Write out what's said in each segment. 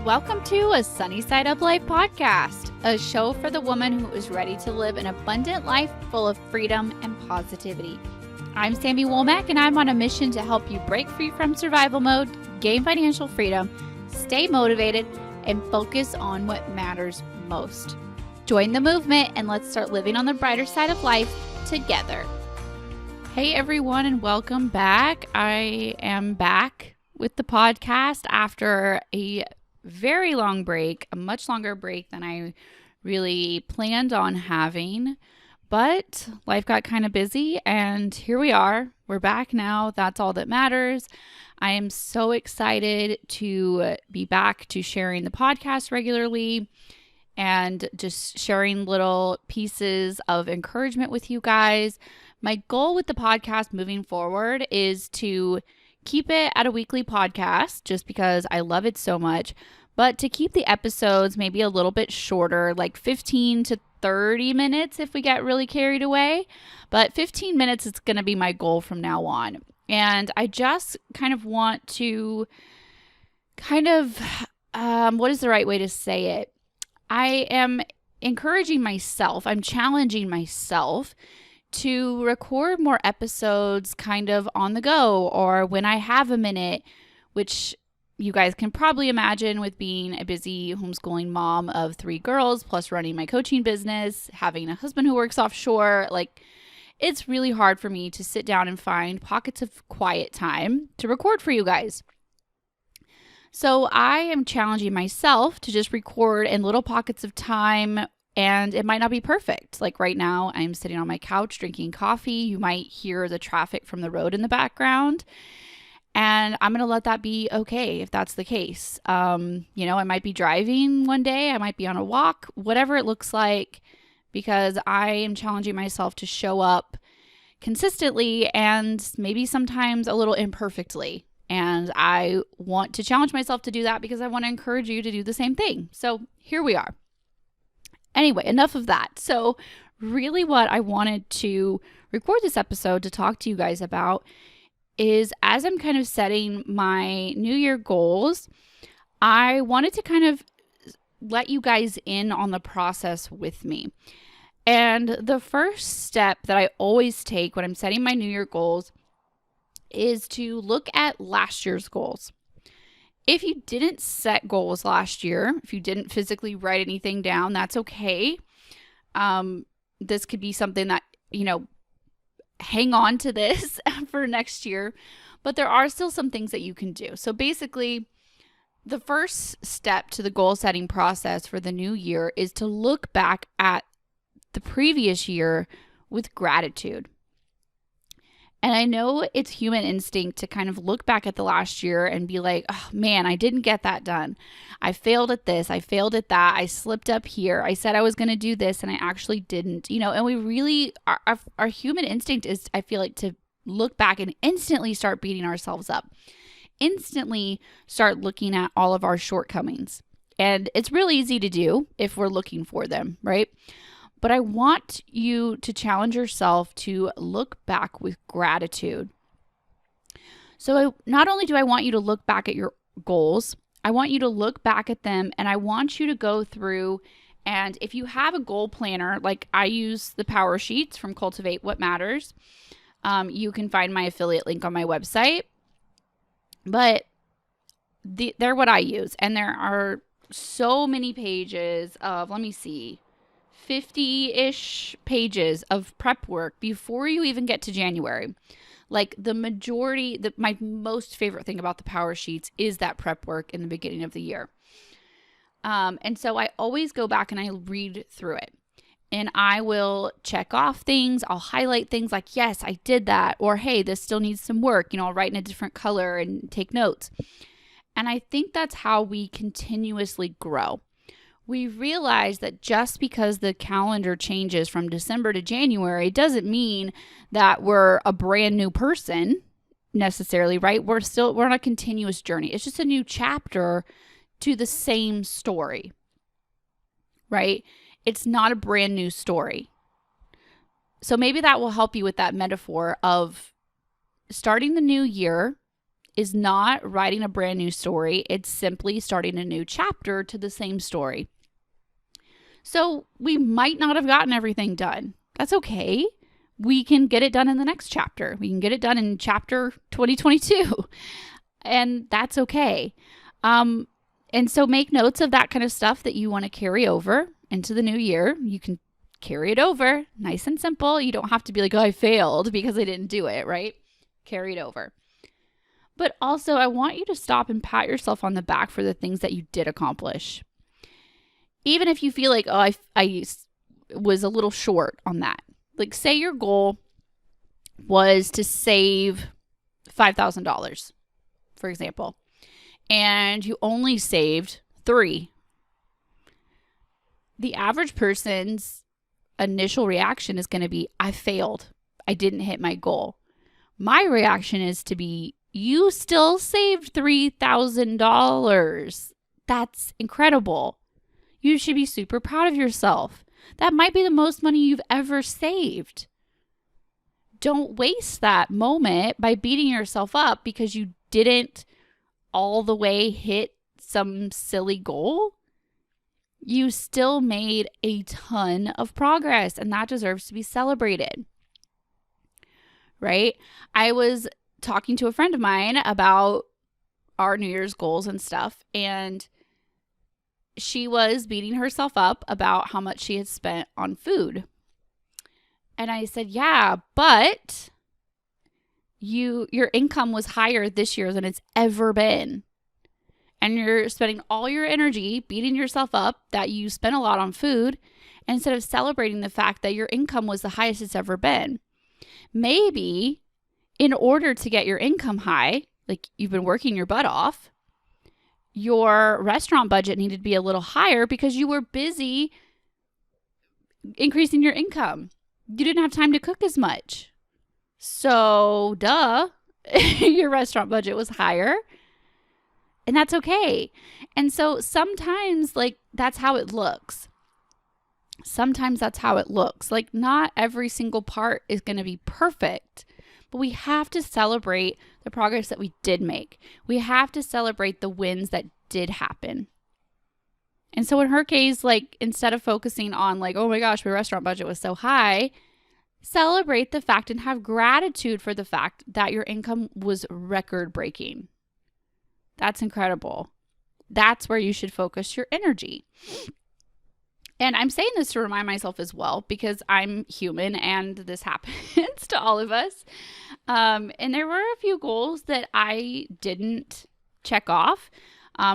Welcome to a Sunny Side Up Life podcast, a show for the woman who is ready to live an abundant life full of freedom and positivity. I'm Sami and I'm on a mission to help you break free from survival mode, gain financial freedom, stay motivated, and focus on what matters most. Join the movement and let's start living on the brighter side of life together. Hey everyone, and welcome back. I am back with the podcast after a very long break, a much longer break than I really planned on having, but life got kind of busy and here we are. We're back now. That's all that matters. I am so excited to be back to sharing the podcast regularly and just sharing little pieces of encouragement with you guys. My goal with the podcast moving forward is to keep it at a weekly podcast just because I love it so much, but to keep the episodes maybe a little bit shorter, like 15 to 30 minutes if we get really carried away. But 15 minutes is going to be my goal from now on. And I just kind of want to what is the right way to say it? I am encouraging myself, I'm challenging myself to record more episodes kind of on the go or when I have a minute, which you guys can probably imagine with being a busy homeschooling mom of 3 girls, plus running my coaching business, having a husband who works offshore. Like, it's really hard for me to sit down and find pockets of quiet time to record for you guys. So I am challenging myself to just record in little pockets of time. And it might not be perfect. Like right now, I'm sitting on my couch drinking coffee. You might hear the traffic from the road in the background. And I'm going to let that be okay if that's the case. I might be driving one day. I might be on a walk, whatever it looks like, because I am challenging myself to show up consistently and maybe sometimes a little imperfectly. And I want to challenge myself to do that because I want to encourage you to do the same thing. So here we are. Anyway, enough of that. So really what I wanted to record this episode to talk to you guys about is as I'm kind of setting my New Year goals, I wanted to kind of let you guys in on the process with me. And the first step that I always take when I'm setting my New Year goals is to look at last year's goals. If you didn't set goals last year, if you didn't physically write anything down, that's okay. This could be something that, hang on to this for next year, but there are still some things that you can do. So basically, the first step to the goal setting process for the new year is to look back at the previous year with gratitude. And I know it's human instinct to kind of look back at the last year and be like, oh man, I didn't get that done. I failed at this. I failed at that. I slipped up here. I said I was going to do this and I actually didn't, and we really, our human instinct is, I feel like, to look back and instantly start beating ourselves up, instantly start looking at all of our shortcomings. And it's really easy to do if we're looking for them, right? But I want you to challenge yourself to look back with gratitude. So not only do I want you to look back at your goals, I want you to look back at them and I want you to go through, and if you have a goal planner, like I use the Power Sheets from Cultivate What Matters, you can find my affiliate link on my website, but they're what I use. And there are so many pages of, 50-ish pages of prep work before you even get to January. Like the majority, my most favorite thing about the Power Sheets is that prep work in the beginning of the year. And so I always go back and I read through it. And I will check off things. I'll highlight things like, yes, I did that. Or, hey, this still needs some work. I'll write in a different color and take notes. And I think that's how we continuously grow. We realize that just because the calendar changes from December to January doesn't mean that we're a brand new person necessarily, right? We're on a continuous journey. It's just a new chapter to the same story, right? It's not a brand new story. So maybe that will help you with that metaphor of starting the new year is not writing a brand new story. It's simply starting a new chapter to the same story. So we might not have gotten everything done. That's okay. We can get it done in the next chapter. We can get it done in chapter 2022. And that's okay. And so make notes of that kind of stuff that you want to carry over into the new year. You can carry it over, nice and simple. You don't have to be like, oh, I failed because I didn't do it, right? Carry it over. But also, I want you to stop and pat yourself on the back for the things that you did accomplish. Even if you feel like, oh, I was a little short on that. Like, say your goal was to save $5,000, for example, and you only saved $3,000. The average person's initial reaction is going to be, I failed. I didn't hit my goal. My reaction is to be, you still saved $3,000. That's incredible. You should be super proud of yourself. That might be the most money you've ever saved. Don't waste that moment by beating yourself up because you didn't all the way hit some silly goal. You still made a ton of progress, and that deserves to be celebrated. Right? I was talking to a friend of mine about our New Year's goals and stuff, and she was beating herself up about how much she had spent on food. And I said, yeah, but your income was higher this year than it's ever been. And you're spending all your energy beating yourself up that you spent a lot on food instead of celebrating the fact that your income was the highest it's ever been. Maybe in order to get your income high, like you've been working your butt off, your restaurant budget needed to be a little higher because you were busy increasing your income. You didn't have time to cook as much. So, duh, your restaurant budget was higher. And that's okay. And so sometimes, like, that's how it looks. Sometimes that's how it looks. Like, not every single part is going to be perfect. But we have to celebrate the progress that we did make. We have to celebrate the wins that did happen. And so in her case, like, instead of focusing on like, oh my gosh, my restaurant budget was so high, celebrate the fact and have gratitude for the fact that your income was record breaking. That's incredible. That's where you should focus your energy. And I'm saying this to remind myself as well, because I'm human and this happens to all of us. And there were a few goals that I didn't check off.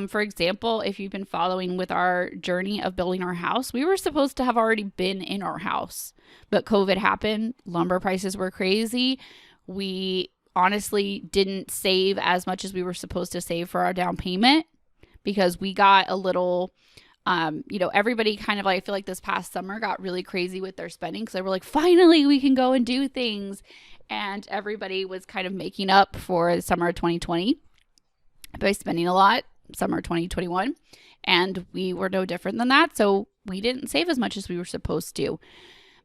For example, if you've been following with our journey of building our house, we were supposed to have already been in our house, but COVID happened. Lumber prices were crazy. We honestly didn't save as much as we were supposed to save for our down payment because we got a little, everybody kind of, like, I feel like this past summer got really crazy with their spending because they were like, finally we can go and do things. And everybody was kind of making up for the summer of 2020 by spending a lot, summer 2021. And we were no different than that. So we didn't save as much as we were supposed to.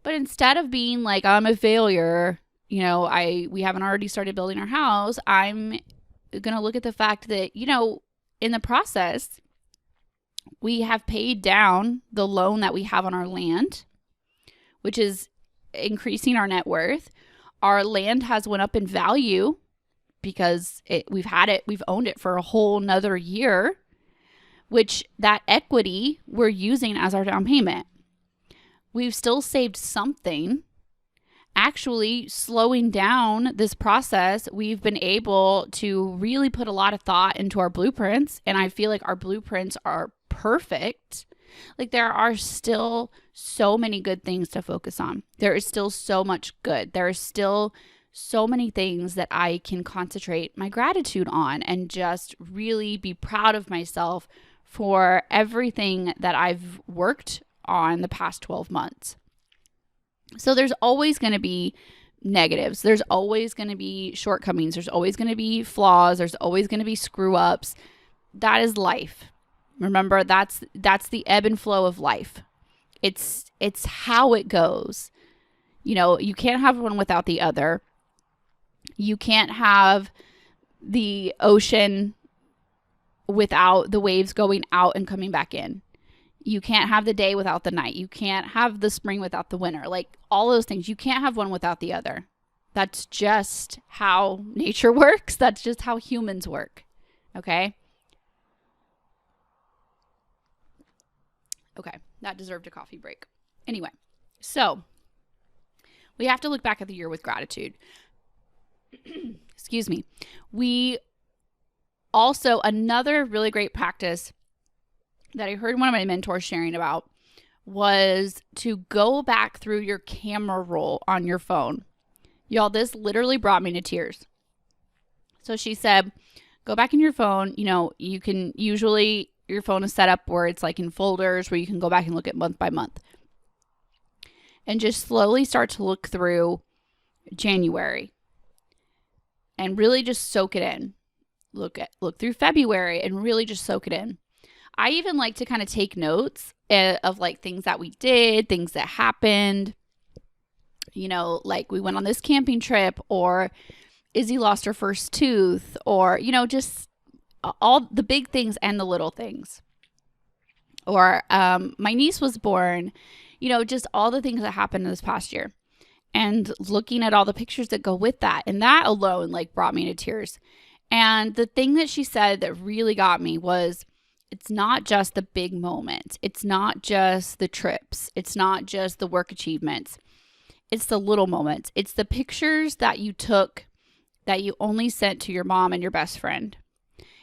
But instead of being like, I'm a failure, we haven't already started building our house, I'm going to look at the fact that, in the process, we have paid down the loan that we have on our land, which is increasing our net worth. Our land has went up in value because we've owned it for a whole nother year, which that equity we're using as our down payment. We've still saved something. Actually, slowing down this process, we've been able to really put a lot of thought into our blueprints. And I feel like our blueprints are perfect. Like, there are still so many good things to focus on. There is still so much good. There are still so many things that I can concentrate my gratitude on and just really be proud of myself for everything that I've worked on the past 12 months. So there's always going to be negatives. There's always going to be shortcomings. There's always going to be flaws. There's always going to be screw ups. That is life. Remember, that's the ebb and flow of life. It's how it goes. You can't have one without the other. You can't have the ocean without the waves going out and coming back in. You can't have the day without the night. You can't have the spring without the winter. Like all those things. You can't have one without the other. That's just how nature works. That's just how humans work. Okay? Okay, that deserved a coffee break. Anyway, so we have to look back at the year with gratitude. Excuse me. We also, another really great practice that I heard one of my mentors sharing about was to go back through your camera roll on your phone. Y'all, this literally brought me to tears. So she said, go back in your phone. You know, you can usually, your phone is set up where it's like in folders where you can go back and look at month by month. And just slowly start to look through January and really just soak it in. Look through February and really just soak it in. I even like to kind of take notes of like things that we did, things that happened. You know, like we went on this camping trip, or Izzy lost her first tooth, or, you know, just all the big things and the little things. Or my niece was born, you know, just all the things that happened in this past year. And looking at all the pictures that go with that. And that alone like brought me to tears. And the thing that she said that really got me was, it's not just the big moments. It's not just the trips. It's not just the work achievements. It's the little moments. It's the pictures that you took that you only sent to your mom and your best friend.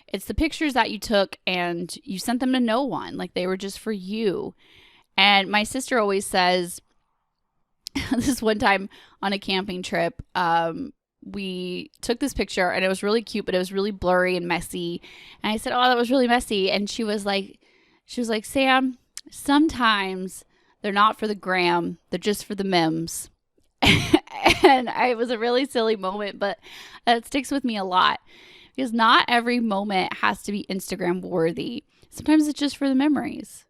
It's the pictures that you took and you sent them to no one. Like they were just for you. And my sister always says, this one time on a camping trip, we took this picture and it was really cute, but it was really blurry and messy. And I said, oh, that was really messy. And she was like, Sam, sometimes they're not for the gram. They're just for the memes. And it was a really silly moment, but it sticks with me a lot because not every moment has to be Instagram worthy. Sometimes it's just for the memories.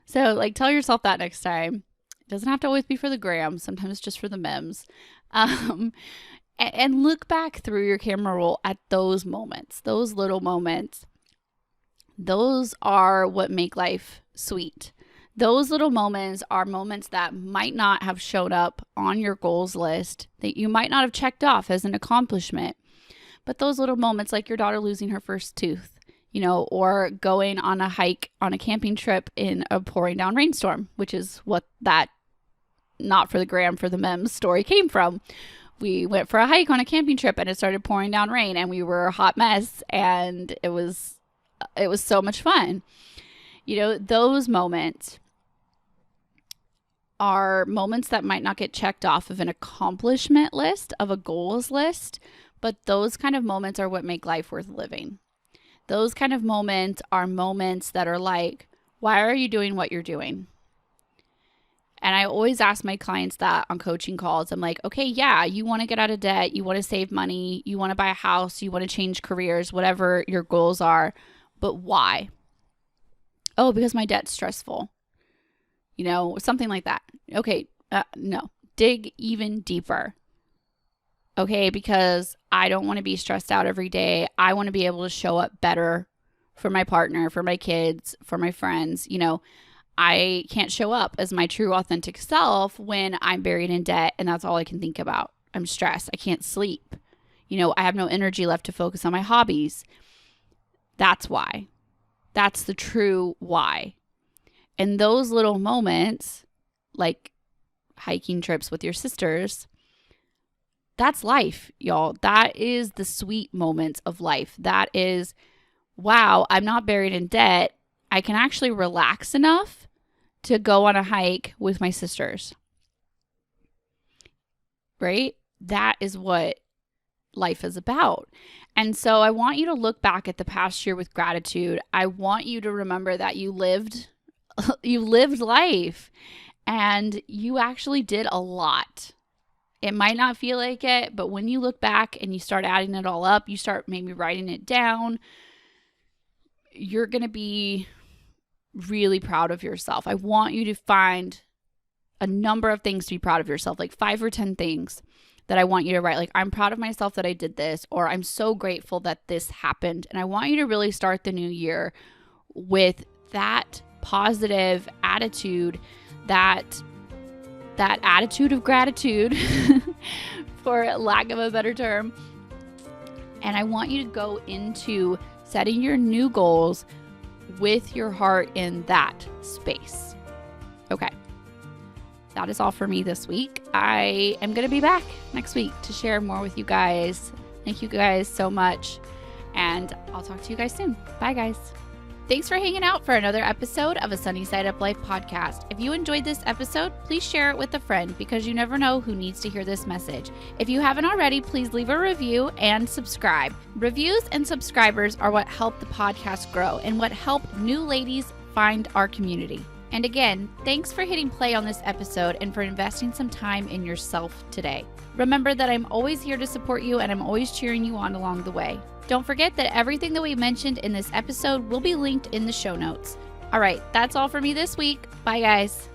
So like tell yourself that next time. It doesn't have to always be for the gram. Sometimes it's just for the memes. And look back through your camera roll at those moments, those little moments. Those are what make life sweet. Those little moments are moments that might not have showed up on your goals list, that you might not have checked off as an accomplishment. But those little moments, like your daughter losing her first tooth, you know, or going on a hike on a camping trip in a pouring down rainstorm, which is what that not for the gram, for the memes story came from. We went for a hike on a camping trip and it started pouring down rain and we were a hot mess and it was so much fun. You know, those moments are moments that might not get checked off of an accomplishment list, of a goals list, but those kind of moments are what make life worth living. Those kind of moments are moments that are like, why are you doing what you're doing? And I always ask my clients that on coaching calls. I'm like, okay, yeah, you want to get out of debt. You want to save money. You want to buy a house. You want to change careers, whatever your goals are. But why? Oh, because my debt's stressful. You know, something like that. Okay, no. Dig even deeper. Okay, because I don't want to be stressed out every day. I want to be able to show up better for my partner, for my kids, for my friends. You know, I can't show up as my true authentic self when I'm buried in debt and that's all I can think about. I'm stressed. I can't sleep. You know, I have no energy left to focus on my hobbies. That's why. That's the true why. And those little moments, like hiking trips with your sisters, that's life, y'all. That is the sweet moments of life. That is, wow, I'm not buried in debt. I can actually relax enough to go on a hike with my sisters. Right? That is what life is about. And so I want you to look back at the past year with gratitude. I want you to remember that you lived life and you actually did a lot. It might not feel like it, but when you look back and you start adding it all up, you start maybe writing it down, you're going to be really proud of yourself. I want you to find a number of things to be proud of yourself, like 5 or 10 things that I want you to write. Like, I'm proud of myself that I did this, or I'm so grateful that this happened. And I want you to really start the new year with that positive attitude, that attitude of gratitude, for lack of a better term. And I want you to go into setting your new goals with your heart in that space. Okay. That is all for me this week. I am going to be back next week to share more with you guys. Thank you guys so much. And I'll talk to you guys soon. Bye, guys. Thanks for hanging out for another episode of a Sunny Side Up Life podcast. If you enjoyed this episode, please share it with a friend because you never know who needs to hear this message. If you haven't already, please leave a review and subscribe. Reviews and subscribers are what help the podcast grow and what help new ladies find our community. And again, thanks for hitting play on this episode and for investing some time in yourself today. Remember that I'm always here to support you and I'm always cheering you on along the way. Don't forget that everything that we mentioned in this episode will be linked in the show notes. All right, that's all for me this week. Bye, guys.